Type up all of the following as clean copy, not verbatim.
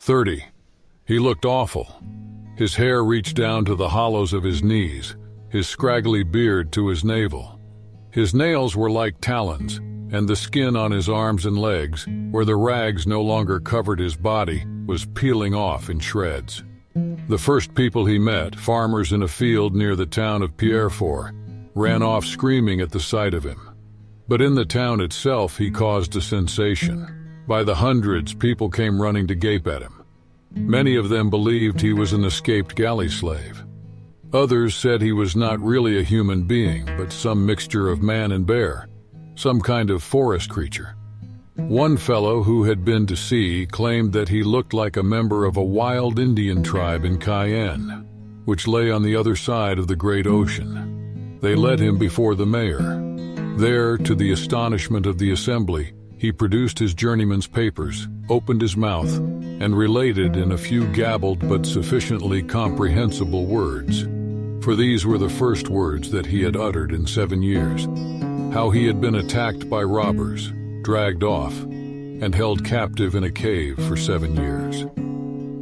30. He looked awful. His hair reached down to the hollows of his knees, his scraggly beard to his navel. His nails were like talons, and the skin on his arms and legs, where the rags no longer covered his body, was peeling off in shreds. The first people he met, farmers in a field near the town of Perfume, ran off screaming at the sight of him. But in the town itself he caused a sensation. By the hundreds, people came running to gape at him. Many of them believed he was an escaped galley slave. Others said he was not really a human being, but some mixture of man and bear, some kind of forest creature. One fellow who had been to sea claimed that he looked like a member of a wild Indian tribe in Cayenne, which lay on the other side of the great ocean. They led him before the mayor. There, to the astonishment of the assembly, he produced his journeyman's papers, opened his mouth, and related in a few gabbled but sufficiently comprehensible words. For these were the first words that he had uttered in 7 years. How he had been attacked by robbers, dragged off, and held captive in a cave for 7 years.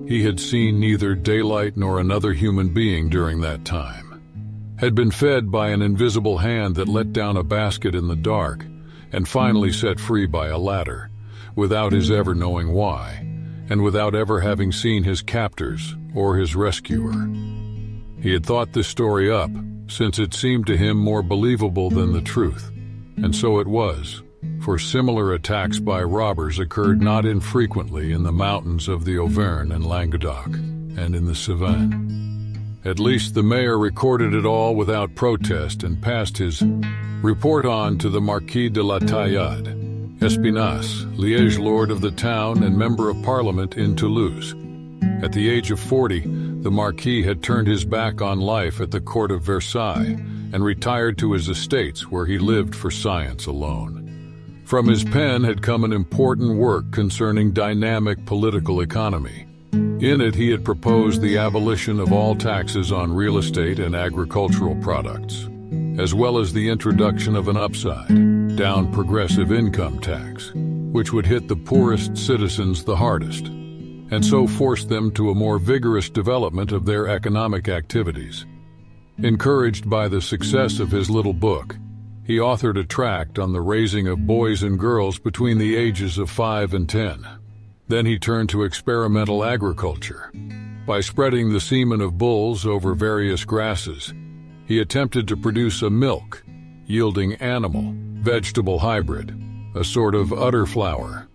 He had seen neither daylight nor another human being during that time, had been fed by an invisible hand that let down a basket in the dark, and finally set free by a ladder, without his ever knowing why, and without ever having seen his captors or his rescuer. He had thought this story up, since it seemed to him more believable than the truth, and so it was, for similar attacks by robbers occurred not infrequently in the mountains of the Auvergne and Languedoc, and in the Cevennes. At least the mayor recorded it all without protest and passed his report on to the Marquis de la Taillade, Espinasse, liege lord of the town and member of parliament in Toulouse. At the age of 40, the Marquis had turned his back on life at the court of Versailles and retired to his estates where he lived for science alone. From his pen had come an important work concerning dynamic political economy. In it, he had proposed the abolition of all taxes on real estate and agricultural products, as well as the introduction of an upside-down progressive income tax, which would hit the poorest citizens the hardest, and so force them to a more vigorous development of their economic activities. Encouraged by the success of his little book, he authored a tract on the raising of boys and girls between the ages of 5 and 10. Then he turned to experimental agriculture. By spreading the semen of bulls over various grasses, he attempted to produce a milk-yielding animal-vegetable hybrid, a sort of udder flower.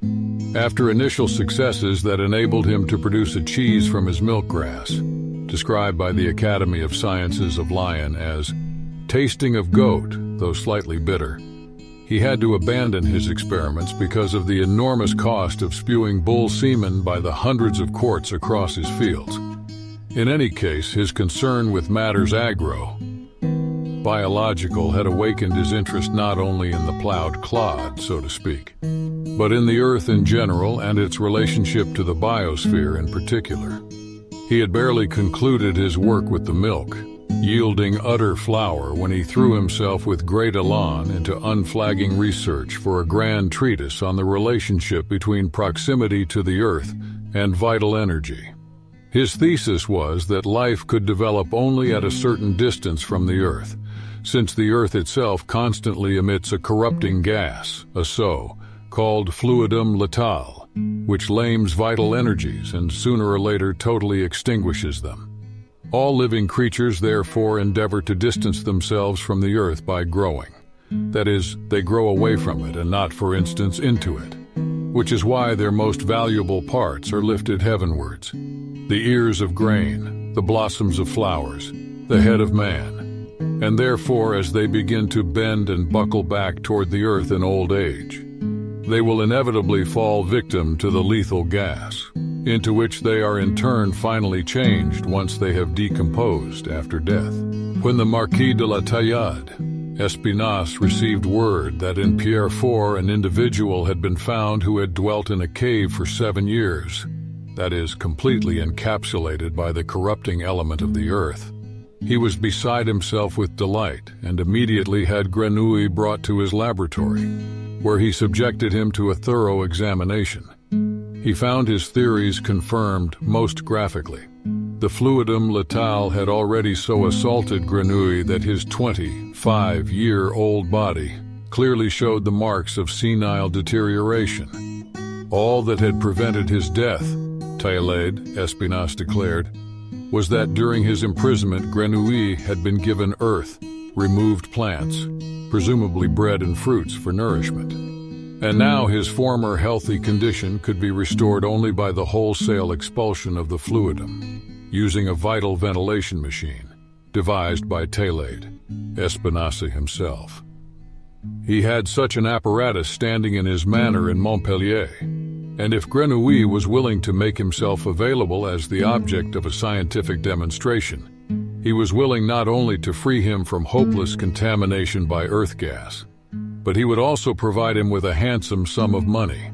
After initial successes that enabled him to produce a cheese from his milkgrass, described by the Academy of Sciences of Lyon as tasting of goat, though slightly bitter, he had to abandon his experiments because of the enormous cost of spewing bull semen by the hundreds of quarts across his fields. In any case, his concern with matters biological had awakened his interest not only in the plowed clod, so to speak, but in the earth in general and its relationship to the biosphere in particular. He had barely concluded his work with the milk-yielding udder flower when he threw himself with great elan into unflagging research for a grand treatise on the relationship between proximity to the earth and vital energy. His thesis was that life could develop only at a certain distance from the earth, since the earth itself constantly emits a corrupting gas, a so-called fluidum letale, which lames vital energies and sooner or later totally extinguishes them. All living creatures therefore endeavor to distance themselves from the earth by growing. That is, they grow away from it and not, for instance, into it, which is why their most valuable parts are lifted heavenwards. The ears of grain, the blossoms of flowers, the head of man. And therefore, as they begin to bend and buckle back toward the earth in old age, they will inevitably fall victim to the lethal gas, into which they are in turn finally changed once they have decomposed after death. When the Marquis de la Taillade, Espinasse received word that in Pierrefonds an individual had been found who had dwelt in a cave for 7 years, that is, completely encapsulated by the corrupting element of the earth, he was beside himself with delight and immediately had Grenouille brought to his laboratory, where he subjected him to a thorough examination. he found his theories confirmed most graphically. The fluidum letale had already so assaulted Grenouille that his 25-year-old body clearly showed the marks of senile deterioration. All that had prevented his death, Taillade Espinasse declared, was that during his imprisonment Grenouille had been given earth, removed plants, presumably bread and fruits for nourishment. And now his former healthy condition could be restored only by the wholesale expulsion of the fluidum, using a vital ventilation machine, devised by Taillade Espinasse himself. He had such an apparatus standing in his manor in Montpellier, and if Grenouille was willing to make himself available as the object of a scientific demonstration, he was willing not only to free him from hopeless contamination by earth gas, but he would also provide him with a handsome sum of money.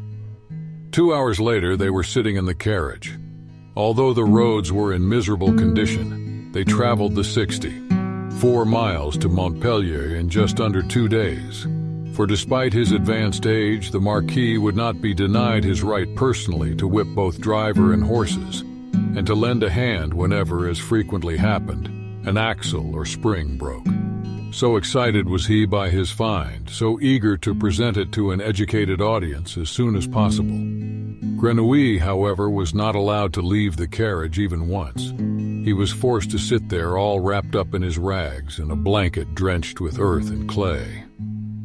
2 hours later, they were sitting in the carriage. Although the roads were in miserable condition, they traveled the 64 miles to Montpellier in just under 2 days. For despite his advanced age, the Marquis would not be denied his right personally to whip both driver and horses, and to lend a hand whenever, as frequently happened, an axle or spring broke. So excited was he by his find, so eager to present it to an educated audience as soon as possible. Grenouille, however, was not allowed to leave the carriage even once. He was forced to sit there all wrapped up in his rags in a blanket drenched with earth and clay.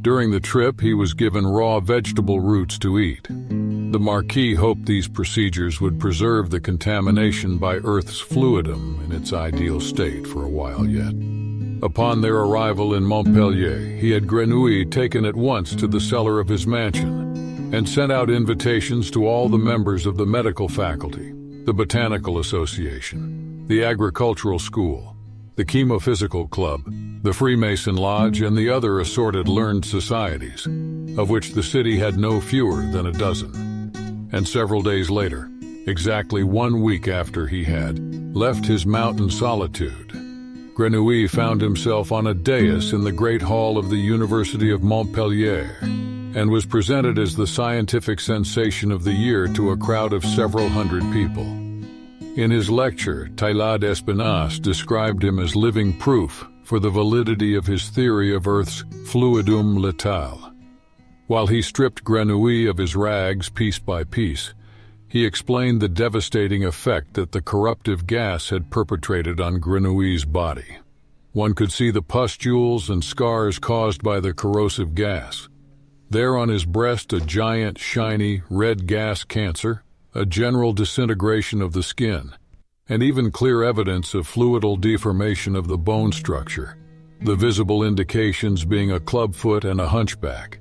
During the trip, he was given raw vegetable roots to eat. The Marquis hoped these procedures would preserve the contamination by Earth's fluidum in its ideal state for a while yet. Upon their arrival in Montpellier, he had Grenouille taken at once to the cellar of his mansion and sent out invitations to all the members of the medical faculty, the Botanical Association, the Agricultural School, the Chemophysical Club, the Freemason Lodge, and the other assorted learned societies, of which the city had no fewer than a dozen. And several days later, exactly 1 week after he had left his mountain solitude, Grenouille found himself on a dais in the great hall of the University of Montpellier, and was presented as the scientific sensation of the year to a crowd of several hundred people. In his lecture, Taillade Espinasse described him as living proof for the validity of his theory of Earth's fluidum letale. While he stripped Grenouille of his rags piece by piece, he explained the devastating effect that the corruptive gas had perpetrated on Grenouille's body. One could see the pustules and scars caused by the corrosive gas. There on his breast, a giant, shiny, red gas cancer, a general disintegration of the skin, and even clear evidence of fluidal deformation of the bone structure, the visible indications being a clubfoot and a hunchback.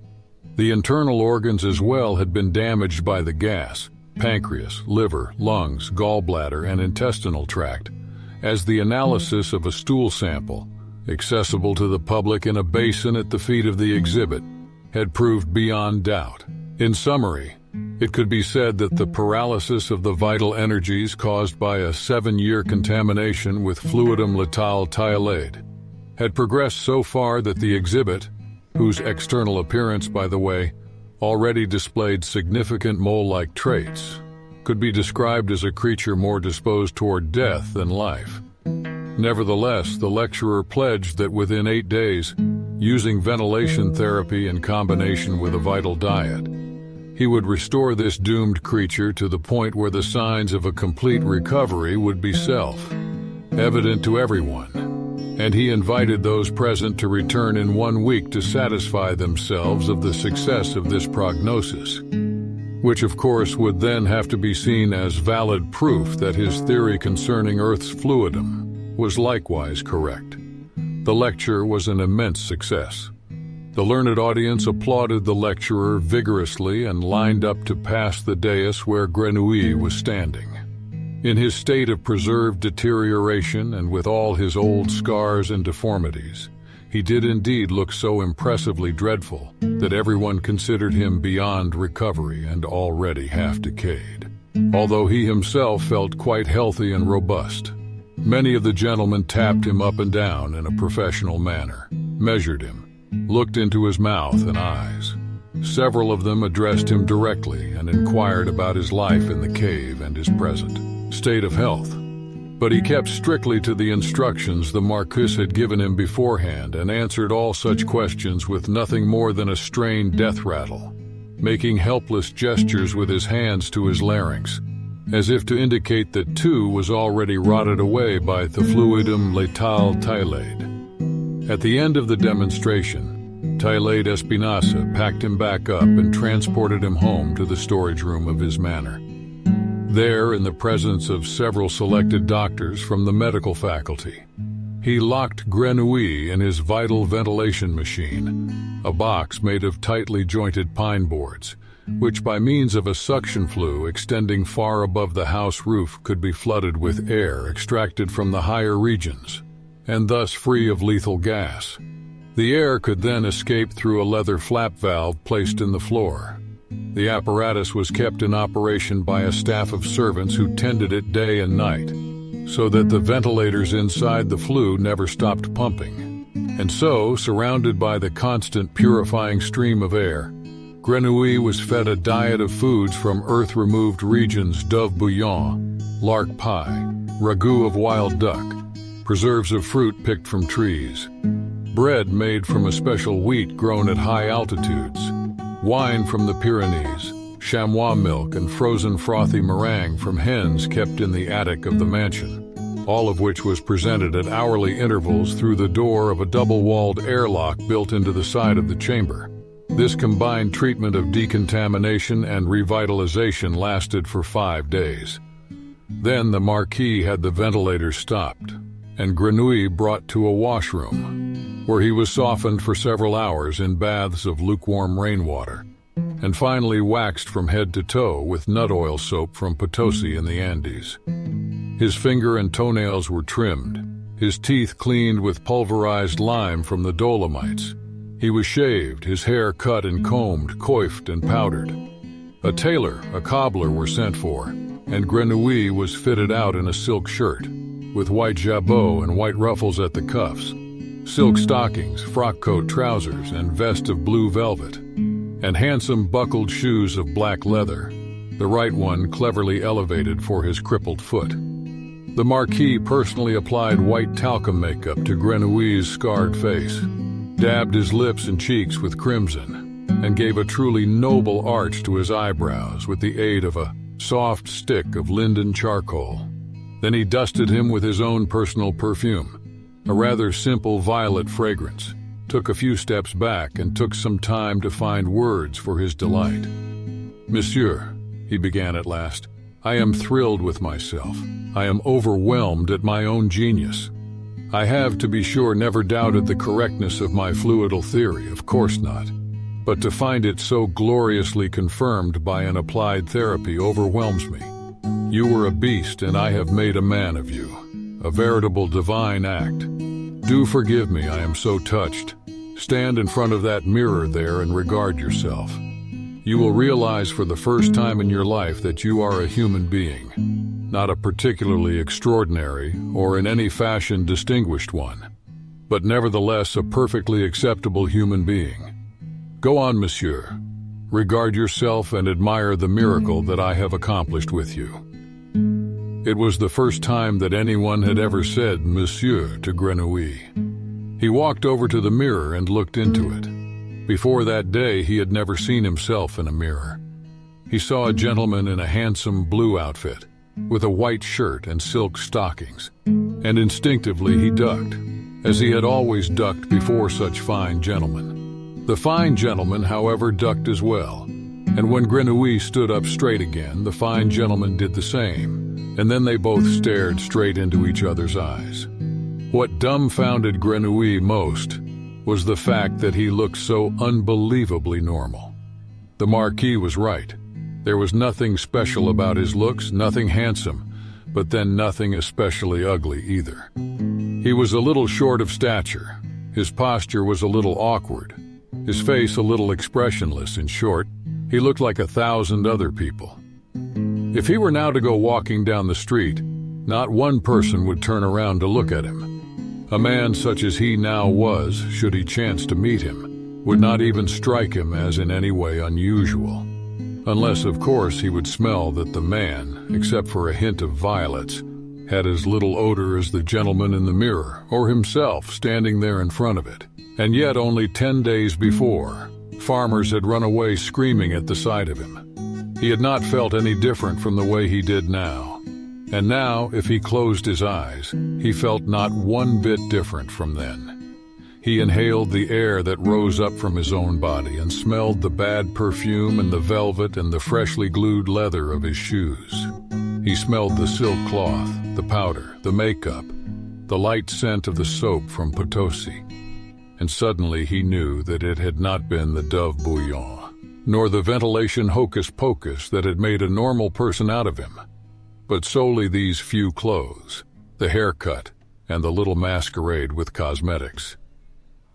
The internal organs as well had been damaged by the gas: pancreas, liver, lungs, gallbladder, and intestinal tract, as the analysis of a stool sample, accessible to the public in a basin at the feet of the exhibit, had proved beyond doubt. In summary, it could be said that the paralysis of the vital energies caused by a 7-year contamination with fluidum letale Taillade had progressed so far that the exhibit, whose external appearance, by the way, already displayed significant mole-like traits, could be described as a creature more disposed toward death than life. Nevertheless, the lecturer pledged that within 8 days, using ventilation therapy in combination with a vital diet, he would restore this doomed creature to the point where the signs of a complete recovery would be self-evident to everyone, and he invited those present to return in 1 week to satisfy themselves of the success of this prognosis, which of course would then have to be seen as valid proof that his theory concerning Earth's fluidum was likewise correct. The lecture was an immense success. The learned audience applauded the lecturer vigorously and lined up to pass the dais where Grenouille was standing. In his state of preserved deterioration and with all his old scars and deformities, he did indeed look so impressively dreadful that everyone considered him beyond recovery and already half decayed, although he himself felt quite healthy and robust. Many of the gentlemen tapped him up and down in a professional manner, measured him, looked into his mouth and eyes, Several of them addressed him directly and inquired about his life in the cave and his present state of health. But he kept strictly to the instructions the Marquis had given him beforehand and answered all such questions with nothing more than a strained death rattle, making helpless gestures with his hands to his larynx, as if to indicate that too was already rotted away by the fluidum letale Tailade. At the end of the demonstration, Tailade Espinaza packed him back up and transported him home to the storage room of his manor. There, in the presence of several selected doctors from the medical faculty, he locked Grenouille in his vital ventilation machine, a box made of tightly jointed pine boards, which by means of a suction flue extending far above the house roof could be flooded with air extracted from the higher regions, and thus free of lethal gas. The air could then escape through a leather flap valve placed in the floor. The apparatus was kept in operation by a staff of servants who tended it day and night, so that the ventilators inside the flue never stopped pumping. And so, surrounded by the constant purifying stream of air, Grenouille was fed a diet of foods from earth-removed regions: dove bouillon, lark pie, ragout of wild duck, preserves of fruit picked from trees, bread made from a special wheat grown at high altitudes, wine from the Pyrenees, chamois milk, and frozen frothy meringue from hens kept in the attic of the mansion, all of which was presented at hourly intervals through the door of a double-walled airlock built into the side of the chamber. This combined treatment of decontamination and revitalization lasted for 5 days. Then the Marquis had the ventilators stopped, and Grenouille brought to a washroom, where he was softened for several hours in baths of lukewarm rainwater, and finally waxed from head to toe with nut oil soap from Potosi in the Andes. His finger and toenails were trimmed, his teeth cleaned with pulverized lime from the Dolomites. He was shaved, his hair cut and combed, coiffed and powdered. A tailor, a cobbler were sent for, and Grenouille was fitted out in a silk shirt, with white jabot and white ruffles at the cuffs, silk stockings, frock coat, trousers, and vest of blue velvet, and handsome buckled shoes of black leather, the right one cleverly elevated for his crippled foot. The Marquis personally applied white talcum makeup to Grenouille's scarred face, dabbed his lips and cheeks with crimson, and gave a truly noble arch to his eyebrows with the aid of a soft stick of linden charcoal. Then he dusted him with his own personal perfume, a rather simple violet fragrance, took a few steps back, and took some time to find words for his delight. "Monsieur," he began at last, "I am thrilled with myself. I am overwhelmed at my own genius. I have, to be sure, never doubted the correctness of my fluidal theory, of course not. But to find it so gloriously confirmed by an applied therapy overwhelms me. You were a beast, and I have made a man of you. A veritable divine act. Do forgive me, I am so touched. Stand in front of that mirror there and regard yourself. You will realize for the first time in your life that you are a human being, not a particularly extraordinary or in any fashion distinguished one, but nevertheless a perfectly acceptable human being. Go on, monsieur. Regard yourself and admire the miracle that I have accomplished with you." It was the first time that anyone had ever said "monsieur" to Grenouille. He walked over to the mirror and looked into it. Before that day, he had never seen himself in a mirror. He saw a gentleman in a handsome blue outfit, with a white shirt and silk stockings, and instinctively he ducked, as he had always ducked before such fine gentlemen. The fine gentleman, however, ducked as well, and when Grenouille stood up straight again, the fine gentleman did the same, and then they both stared straight into each other's eyes. What dumbfounded Grenouille most was the fact that he looked so unbelievably normal. The Marquis was right. There was nothing special about his looks, nothing handsome, but then nothing especially ugly either. He was a little short of stature, his posture was a little awkward, his face a little expressionless. In short, he looked like 1,000 other people. If he were now to go walking down the street, not one person would turn around to look at him. A man such as he now was, should he chance to meet him, would not even strike him as in any way unusual. Unless, of course, he would smell that the man, except for a hint of violets, had as little odor as the gentleman in the mirror, or himself standing there in front of it. And yet only 10 days before, farmers had run away screaming at the sight of him. He had not felt any different from the way he did now. And now, if he closed his eyes, he felt not one bit different from then. He inhaled the air that rose up from his own body and smelled the bad perfume and the velvet and the freshly glued leather of his shoes. He smelled the silk cloth, the powder, the makeup, the light scent of the soap from Potosi. And suddenly he knew that it had not been the Dove bouillon, nor the ventilation hocus-pocus that had made a normal person out of him, but solely these few clothes, the haircut, and the little masquerade with cosmetics.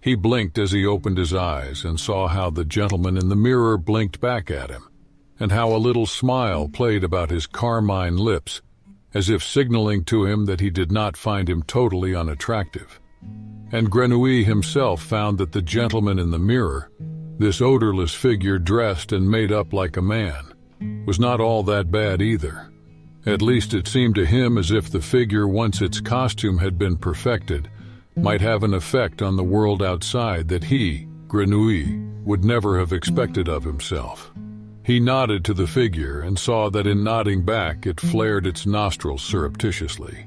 He blinked as he opened his eyes and saw how the gentleman in the mirror blinked back at him, and how a little smile played about his carmine lips, as if signaling to him that he did not find him totally unattractive. And Grenouille himself found that the gentleman in the mirror, this odorless figure dressed and made up like a man, was not all that bad either. At least it seemed to him as if the figure, once its costume had been perfected, might have an effect on the world outside that he, Grenouille, would never have expected of himself. He nodded to the figure and saw that in nodding back it flared its nostrils surreptitiously.